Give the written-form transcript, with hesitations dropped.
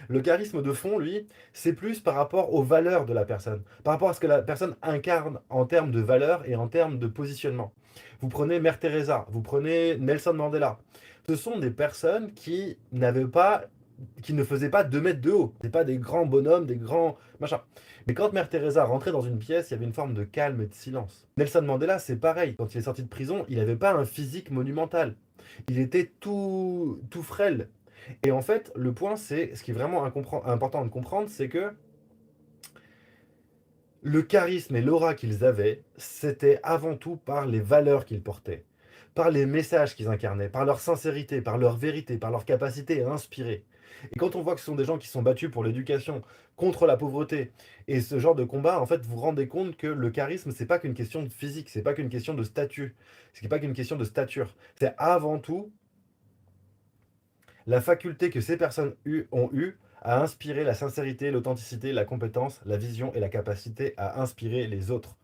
Le charisme de fond, lui, c'est plus par rapport aux valeurs de la personne, par rapport à ce que la personne incarne en termes de valeurs et en termes de positionnement. Vous prenez Mère Teresa, vous prenez Nelson Mandela. Ce sont des personnes qui ne faisaient pas 2 mètres de haut. Ce pas des grands bonhommes, des grands machins. Mais quand Mère Teresa rentrait dans une pièce, il y avait une forme de calme et de silence. Nelson Mandela, c'est pareil. Quand il est sorti de prison, il n'avait pas un physique monumental. Il était tout frêle. Et en fait, le point, c'est ce qui est vraiment important de comprendre, c'est que le charisme et l'aura qu'ils avaient, c'était avant tout par les valeurs qu'ils portaient, par les messages qu'ils incarnaient, par leur sincérité, par leur vérité, par leur capacité à inspirer. Et quand on voit que ce sont des gens qui sont battus pour l'éducation, contre la pauvreté, et ce genre de combat, en fait, vous vous rendez compte que le charisme, c'est pas qu'une question de physique, c'est pas qu'une question de statut, c'est pas qu'une question de stature. C'est avant tout la faculté que ces personnes ont eue à inspirer la sincérité, l'authenticité, la compétence, la vision et la capacité à inspirer les autres.